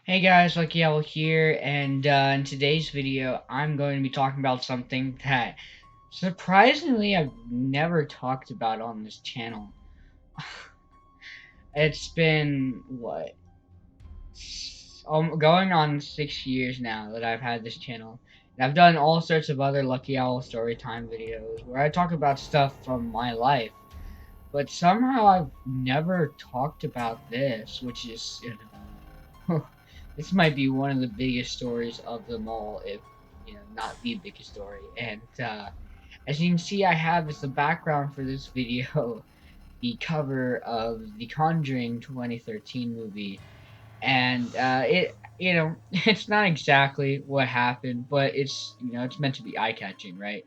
Hey guys, Lucky Owl here, and in today's video, I'm going to be talking about something that surprisingly I've never talked about on this channel. It's been, going on 6 years now that I've had this channel. And I've done all sorts of other Lucky Owl Storytime videos where I talk about stuff from my life. But somehow I've never talked about this, which is, this might be one of the biggest stories of them all, if not the biggest story. And as you can see, I have as the background for this video the cover of the Conjuring 2013 movie, and it's not exactly what happened, but it's meant to be eye catching, right?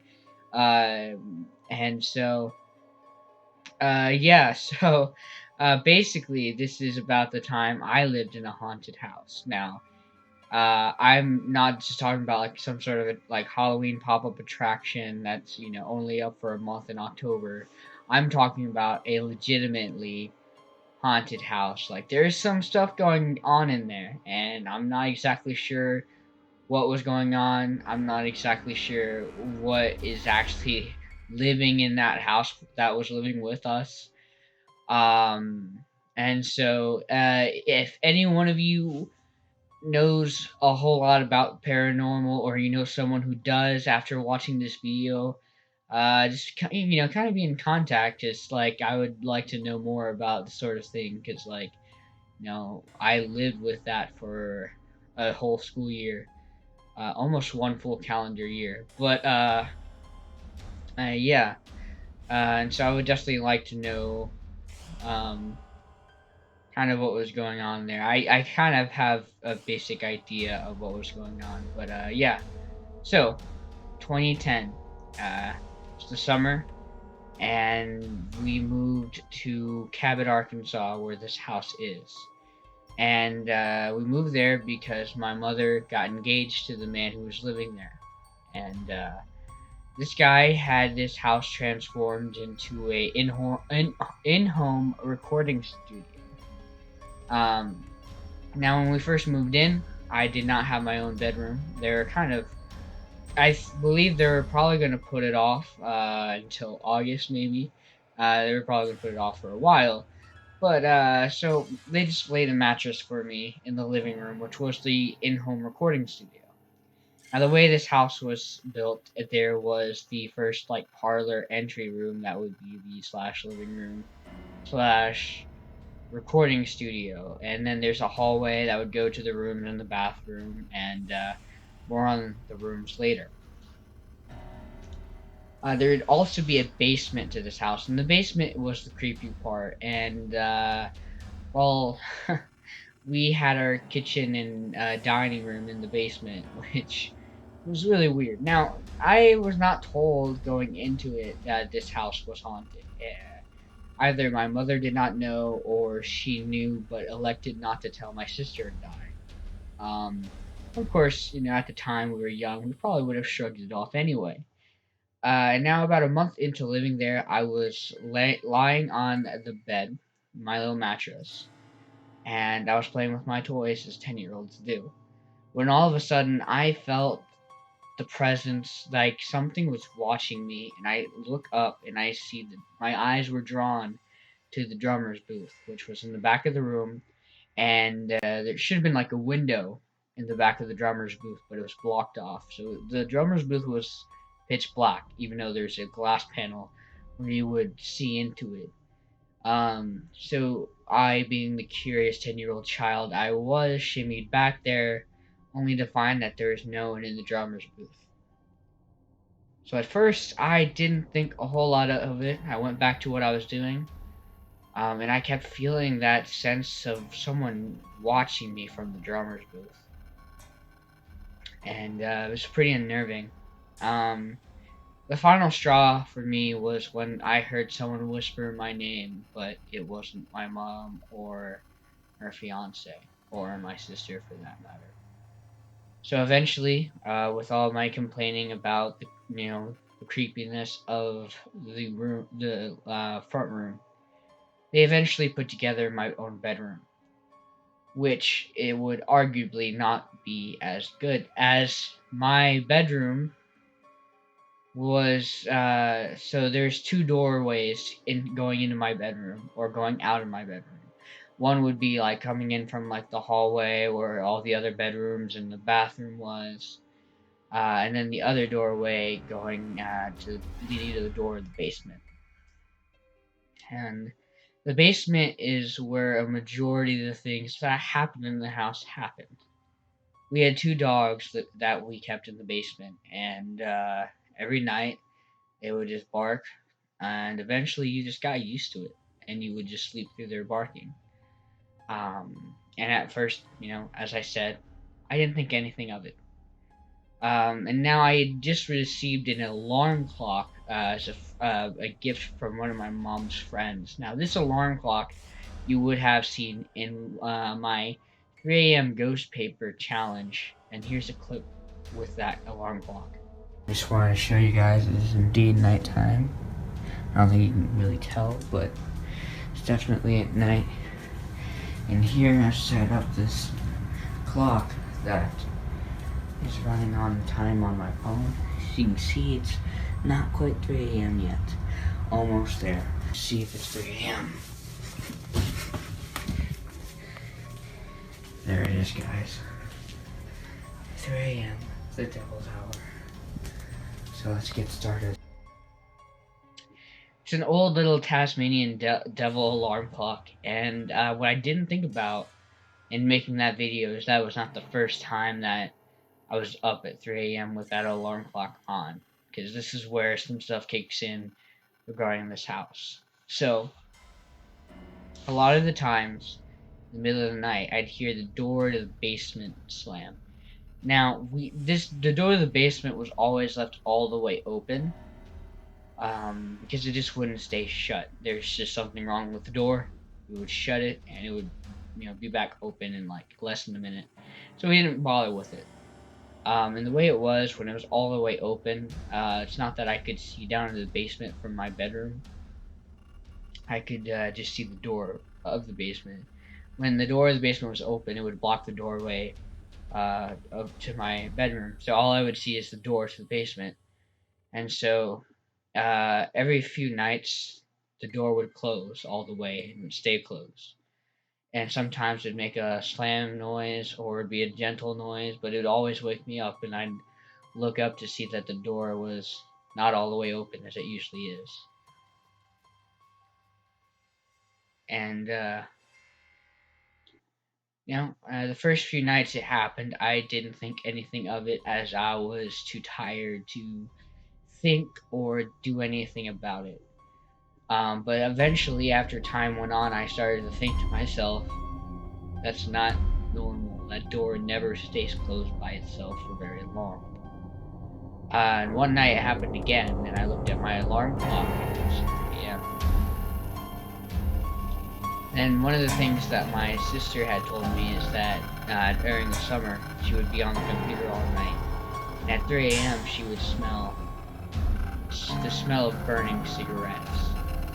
And so yeah, so basically, this is about the time I lived in a haunted house. Now, I'm not just talking about like some sort of like Halloween pop-up attraction that's only up for a month in October. I'm talking about a legitimately haunted house. Like there's some stuff going on in there, and I'm not exactly sure what was going on. I'm not exactly sure what is actually living in that house that was living with us. Um, and so, if any one of you knows a whole lot about paranormal, or you know someone who does after watching this video, just kind of be in contact. Just like I would like to know more about this sort of thing, because I lived with that for a whole school year, almost one full calendar year. But yeah, and so I would definitely like to know. Um, Kind of what was going on there. I kind of have a basic idea of what was going on, but yeah. So 2010, it's the summer, and we moved to Cabot, Arkansas, where this house is. And we moved there because my mother got engaged to the man who was living there, and this guy had this house transformed into a in-home recording studio. Um, Now, when we first moved in, I did not have my own bedroom. They're kind of, believe they were probably going to put it off until August, maybe. They were probably going to put it off for a while. But, so they just laid a mattress for me in the living room, which was the in home recording studio. Now, the way this house was built, there was the first, like, parlor entry room that would be the slash living room slash recording studio, and then there's a hallway that would go to the room and the bathroom, and more on the rooms later. There would also be a basement to this house, and the basement was the creepy part. And well, we had our kitchen and dining room in the basement, which was really weird. Now, I was not told going into it that this house was haunted. Either my mother did not know, or she knew but elected not to tell my sister and I. Of course, at the time we were young, we probably would have shrugged it off anyway. And now, about a month into living there, I was lying on the bed, my little mattress, and I was playing with my toys as 10-year-olds do. When all of a sudden, I felt the presence, like something was watching me, and I look up and I see that my eyes were drawn to the drummer's booth, which was in the back of the room, and there should have been like a window in the back of the drummer's booth, but it was blocked off. So the drummer's booth was pitch black, even though there's a glass panel where you would see into it. So I, being the curious 10-year-old child I was, shimmied back there, only to find that there was no one in the drummer's booth. So at first, I didn't think a whole lot of it. I went back to what I was doing. And I kept feeling that sense of someone watching me from the drummer's booth. And it was pretty unnerving. Um, the final straw for me was when I heard someone whisper my name, but it wasn't my mom or her fiance, or my sister for that matter. So eventually, with all my complaining about the creepiness of the front room, they eventually put together my own bedroom. which it would arguably not be as good as my bedroom was. So there's two doorways in going into my bedroom or going out of my bedroom. One would be like coming in from like the hallway where all the other bedrooms and the bathroom was, and then the other doorway going to leading to the door of the basement. And the basement is where a majority of the things that happened in the house happened. We had two dogs that we kept in the basement, and every night they would just bark, and eventually you just got used to it, and you would just sleep through their barking. And at first, as I said, I didn't think anything of it. And now I had just received an alarm clock as a gift from one of my mom's friends. Now, this alarm clock you would have seen in my 3 a.m. ghost paper challenge, and here's a clip with that alarm clock. I just wanted to show you guys it is indeed nighttime. I don't think you can really tell, but it's definitely at night. And here I've set up this clock that is running on time on my phone. As you can see, it's not quite 3 a.m. yet. Almost there. Let's see if it's 3 a.m. There it is, guys. 3 a.m. The devil's hour. So let's get started. It's an old little Tasmanian devil alarm clock, and what I didn't think about in making that video is that was not the first time that I was up at 3 a.m. with that alarm clock on, because this is where some stuff kicks in regarding this house. So, a lot of the times, in the middle of the night, I'd hear the door to the basement slam. Now, the door to the basement was always left all the way open, because it just wouldn't stay shut. There's just something wrong with the door. We would shut it, and it would, be back open in like less than a minute. So we didn't bother with it. And the way it was when it was all the way open, it's not that I could see down into the basement from my bedroom. I could just see the door of the basement. When the door of the basement was open, it would block the doorway up to my bedroom. So all I would see is the door to the basement. And so every few nights, the door would close all the way and stay closed. And sometimes it'd make a slam noise or it'd be a gentle noise, but it would always wake me up, and I'd look up to see that the door was not all the way open as it usually is. And the first few nights it happened, I didn't think anything of it as I was too tired to think or do anything about it. But eventually, after time went on, I started to think to myself, that's not normal. That door never stays closed by itself for very long. And one night it happened again, and I looked at my alarm clock, and it was 3 a.m. And one of the things that my sister had told me is that during the summer, she would be on the computer all night. And at 3 a.m., she would smell the smell of burning cigarettes.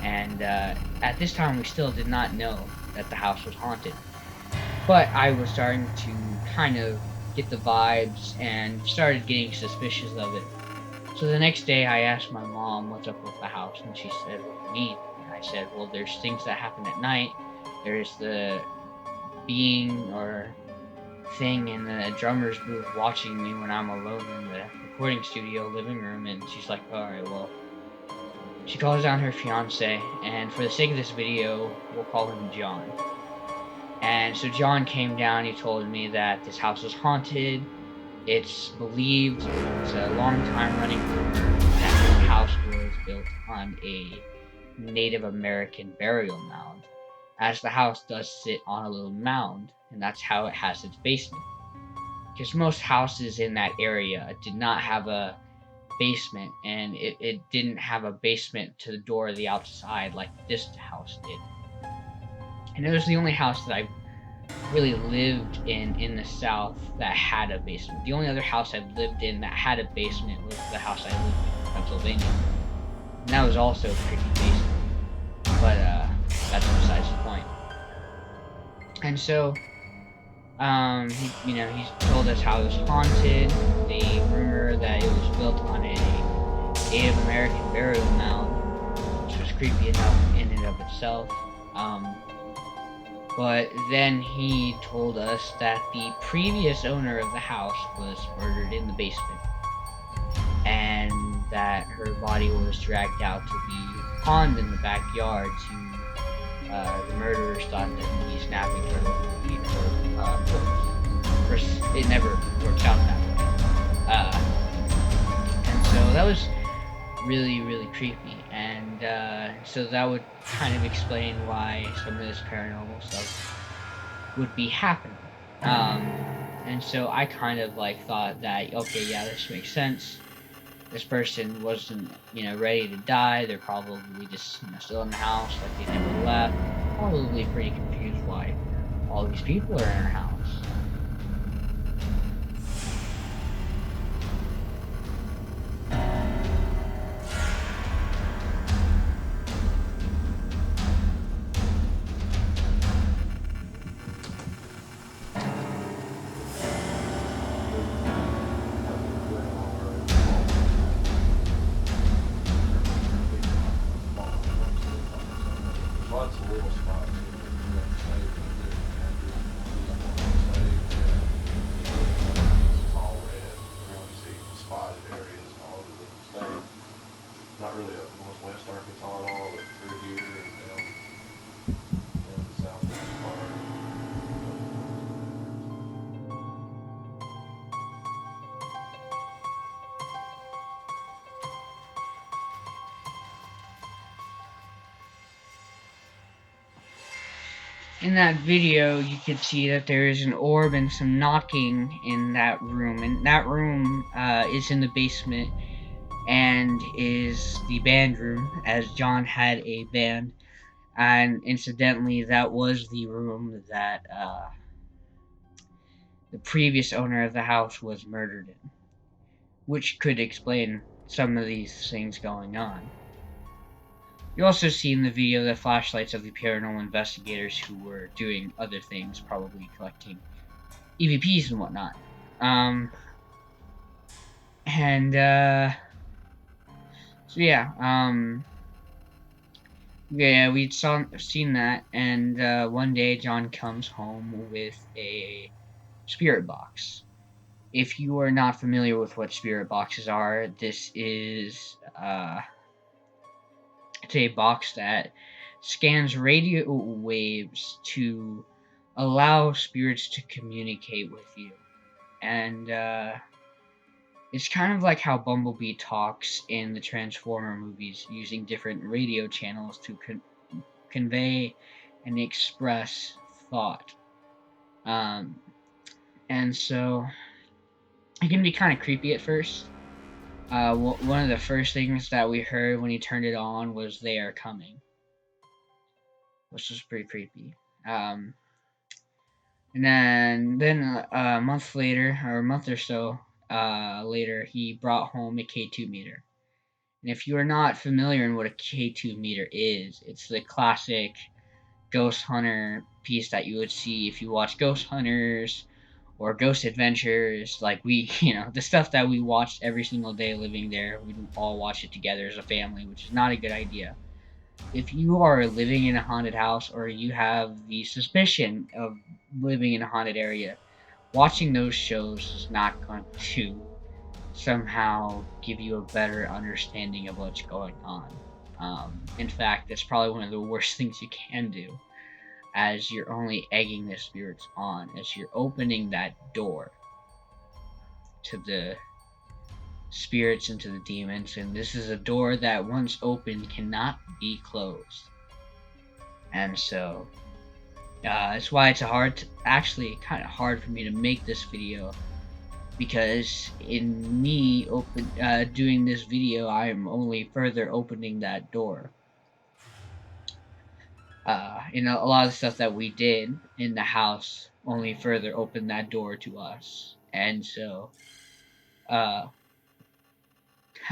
And at this time, we still did not know that the house was haunted. But I was starting to kind of get the vibes and started getting suspicious of it. So the next day, I asked my mom what's up with the house, and she said, "What do you mean?" And I said, "Well, there's things that happen at night. There's the being or thing in the drummer's booth watching me when I'm alone in the recording studio living room." And she's like, "Alright, well." She calls down her fiance, and for the sake of this video, we'll call him John. And so John came down, he told me that this house is haunted. It's believed, it's a long time running rumor, that this house was built on a Native American burial mound, as the house does sit on a little mound, and that's how it has its basement. Because most houses in that area did not have a basement, and it didn't have a basement to the door of the outside like this house did. And it was the only house that I really lived in the South that had a basement. The only other house I've lived in that had a basement was the house I lived in Pennsylvania. And that was also a pretty basement. But that's besides the point. And so He's told us how it was haunted, the rumor that it was built on a Native American burial mound, which was creepy enough in and of itself. Um, but then he told us that the previous owner of the house was murdered in the basement, and that her body was dragged out to the pond in the backyard to the murderers thought that he's napping her feet or corpse. Of course, it never worked out that way. And so that was really, really creepy. And so that would kind of explain why some of this paranormal stuff would be happening. Um, and so I kind of like thought that, okay, yeah, this makes sense. This person wasn't, ready to die. They're probably just, still in the house, like they never left. Probably pretty confused why all these people are in our house. Lots of little spots. It's all red. We only see spotted areas all over the state. Not really up northwest Arkansas at all, but through here and down the southwest part. In that video, you could see that there is an orb and some knocking in that room, and that room is in the basement and is the band room, as John had a band. And incidentally, that was the room that the previous owner of the house was murdered in, which could explain some of these things going on. You also see in the video the flashlights of the paranormal investigators who were doing other things, probably collecting EVPs and whatnot. So yeah, we'd seen that, and one day John comes home with a spirit box. If you are not familiar with what spirit boxes are, this is it's a box that scans radio waves to allow spirits to communicate with you. And it's kind of like how Bumblebee talks in the Transformer movies, using different radio channels to convey and express thought. And so it can be kind of creepy at first. One of the first things that we heard when he turned it on was "They are coming," which was pretty creepy. And then a month later, or a month or so later, he brought home a K2 meter. And if you are not familiar in what a K2 meter is, it's the classic ghost hunter piece that you would see if you watch Ghost Hunters or Ghost Adventures. Like the stuff that we watched every single day living there, we all watch it together as a family, which is not a good idea. If you are living in a haunted house or you have the suspicion of living in a haunted area, watching those shows is not going to somehow give you a better understanding of what's going on. In fact, it's probably one of the worst things you can do, as you're only egging the spirits on, as you're opening that door to the spirits and to the demons, and this is a door that once opened cannot be closed. And so that's why it's actually kind of hard for me to make this video, because in me doing this video, I am only further opening that door. A lot of the stuff that we did in the house only further opened that door to us, and so I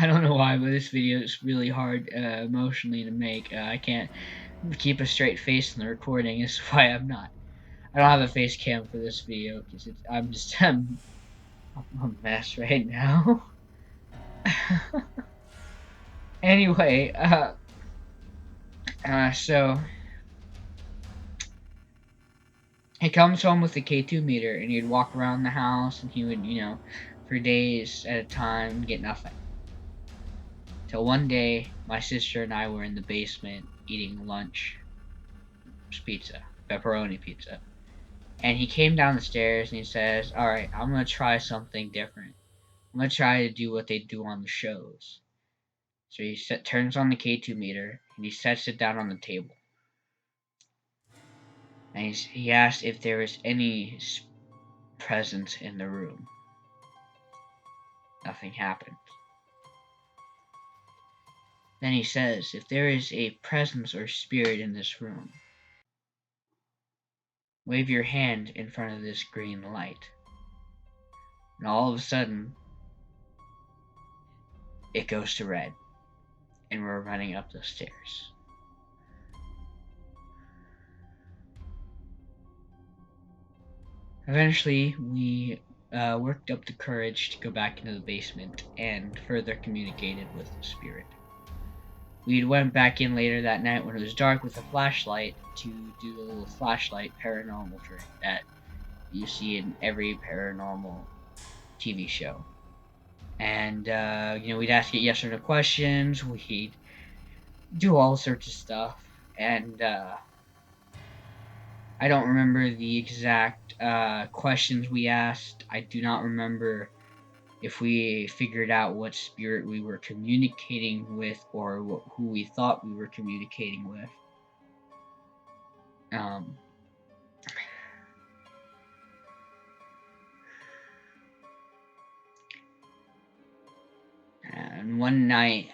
don't know why, but this video is really hard emotionally to make. I can't keep a straight face in the recording. Is why I'm not I don't have a face cam for this video because I'm just I'm a mess right now. Anyway, so he comes home with the K2 meter, and he'd walk around the house, and he would, for days at a time, get nothing. Till one day, my sister and I were in the basement eating lunch, pizza, pepperoni pizza. And he came down the stairs and he says, "Alright, I'm gonna try something different. I'm gonna try to do what they do on the shows." So he turns on the K2 meter and he sets it down on the table. And he asked if there was any presence in the room. Nothing happened. Then he says, "If there is a presence or spirit in this room, wave your hand in front of this green light." And all of a sudden, it goes to red, and we're running up the stairs. Eventually, we worked up the courage to go back into the basement and further communicated with the spirit. We went back in later that night when it was dark with a flashlight to do the little flashlight paranormal trick that you see in every paranormal TV show. And, we'd ask it yes or no questions, we'd do all sorts of stuff, and, I don't remember the exact questions we asked. I do not remember if we figured out what spirit we were communicating with or who we thought we were communicating with. And one night,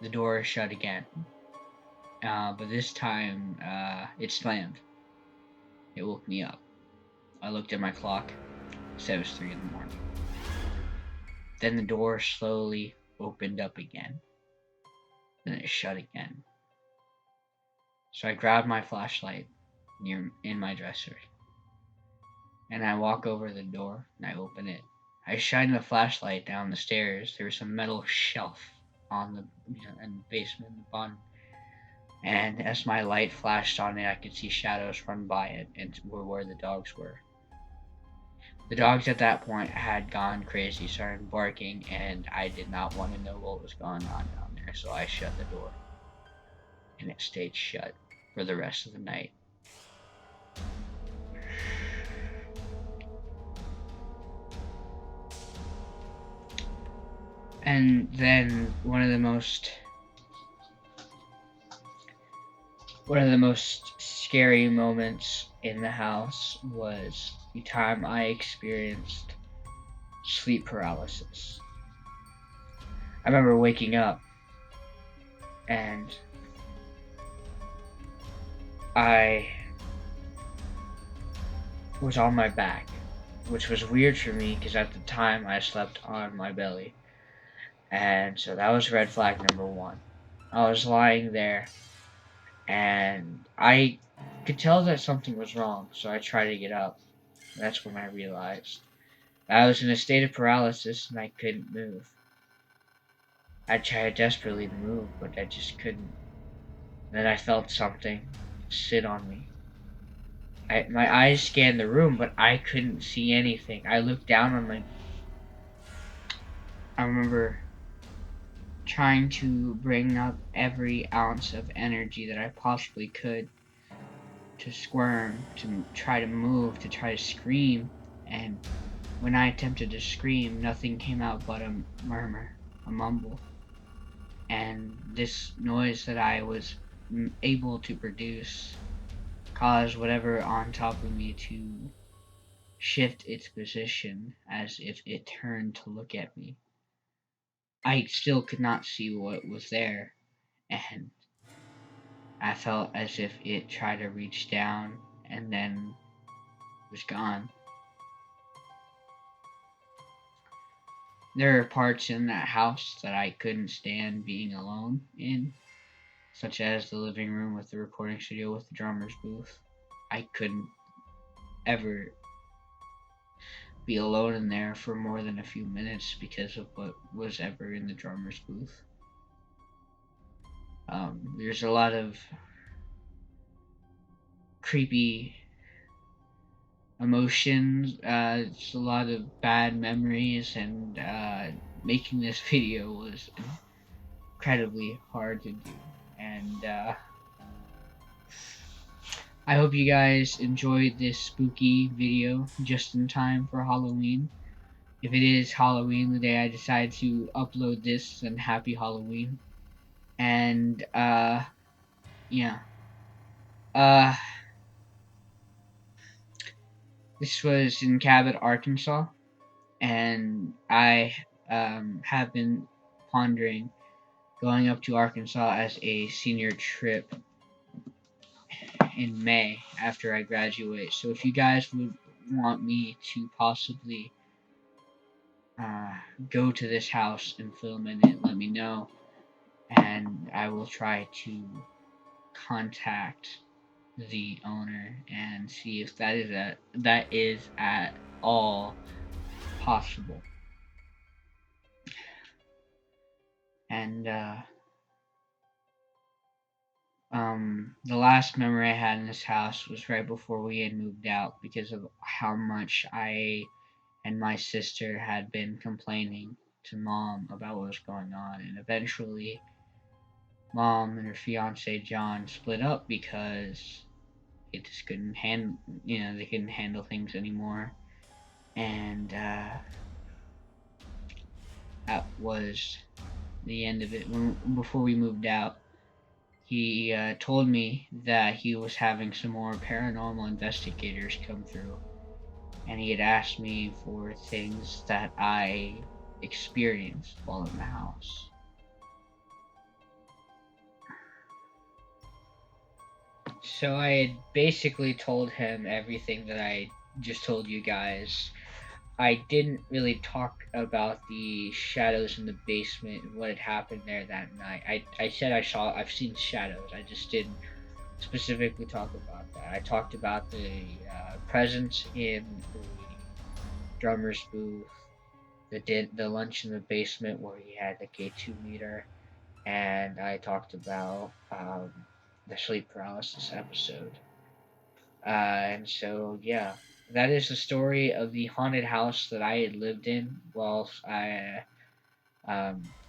the door shut again. But this time, it slammed. It woke me up. I looked at my clock. It said it was 3 in the morning. Then the door slowly opened up again. Then it shut again. So I grabbed my flashlight in my dresser. And I walk over the door and I open it. I shine the flashlight down the stairs. There was a metal shelf on the in the basement in the bottom. And as my light flashed on it, I could see shadows run by it and were where the dogs were. The dogs at that point had gone crazy, started barking, and I did not want to know what was going on down there, so I shut the door. And it stayed shut for the rest of the night. And then one of the most scary moments in the house was the time I experienced sleep paralysis. I remember waking up and I was on my back, which was weird for me because at the time I slept on my belly. And so that was red flag number 1. I was lying there and I could tell that something was wrong, so I tried to get up. That's when I realized I was in a state of paralysis and I couldn't move. I tried desperately to move, but I just couldn't. Then I felt something sit on me. My eyes scanned the room, but I couldn't see anything. I looked down on I remember trying to bring up every ounce of energy that I possibly could to squirm, to try to move, to try to scream, and when I attempted to scream, nothing came out but a murmur, a mumble. And this noise that I was able to produce caused whatever on top of me to shift its position as if it turned to look at me. I still could not see what was there, and I felt as if it tried to reach down and then was gone. There are parts in that house that I couldn't stand being alone in, such as the living room with the recording studio with the drummer's booth. I couldn't ever be alone in there for more than a few minutes because of what was ever in the drummer's booth. There's a lot of creepy emotions, it's a lot of bad memories, and making this video was incredibly hard to do. And I hope you guys enjoyed this spooky video just in time for Halloween. If it is Halloween, the day I decide to upload this, then happy Halloween. And yeah. This was in Cabot, Arkansas, and I have been pondering going up to Arkansas as a senior trip in May after I graduate. So if you guys would want me to possibly go to this house and film in it, let me know, and I will try to contact the owner and see if that is at all possible. And the last memory I had in this house was right before we had moved out because of how much I and my sister had been complaining to mom about what was going on. And eventually, mom and her fiance John split up because they just couldn't handle, they couldn't handle things anymore. And that was the end of it. Before we moved out, he told me that he was having some more paranormal investigators come through, and he had asked me for things that I experienced while in the house. So I had basically told him everything that I just told you guys. I didn't really talk about the shadows in the basement and what had happened there that night. I said I've seen shadows. I just didn't specifically talk about that. I talked about the presence in the drummer's booth, the lunch in the basement where he had the K2 meter, and I talked about the sleep paralysis episode. And so, yeah, that is the story of the haunted house that I had lived in whilst I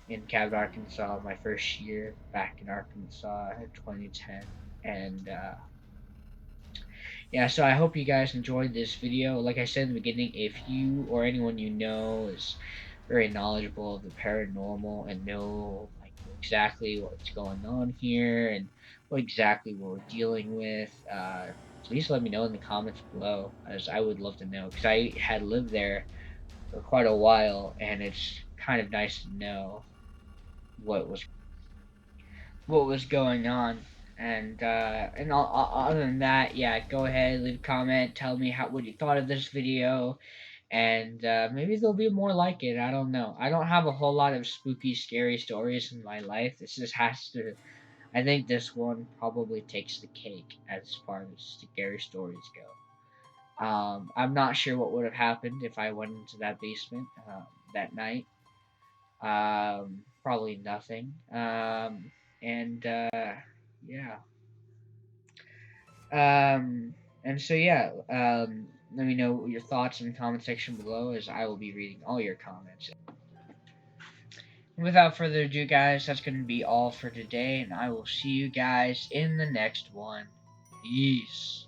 in Cabot, Arkansas, my first year back in Arkansas in 2010. And yeah, so I hope you guys enjoyed this video. Like I said in the beginning, if you or anyone you know is very knowledgeable of the paranormal and know like exactly what's going on here and what exactly what we're dealing with, please let me know in the comments below, as I would love to know, because I had lived there for quite a while, and it's kind of nice to know what was going on. And other than that, yeah, go ahead, leave a comment, tell me what you thought of this video, and maybe there'll be more like it. I don't know. I don't have a whole lot of spooky, scary stories in my life. This just has to. I think this one probably takes the cake as far as scary stories go. I'm not sure what would have happened if I went into that basement that night. Probably nothing. And yeah. And so yeah. Let me know your thoughts in the comment section below, as I will be reading all your comments. Without further ado, guys, that's going to be all for today, and I will see you guys in the next one. Peace.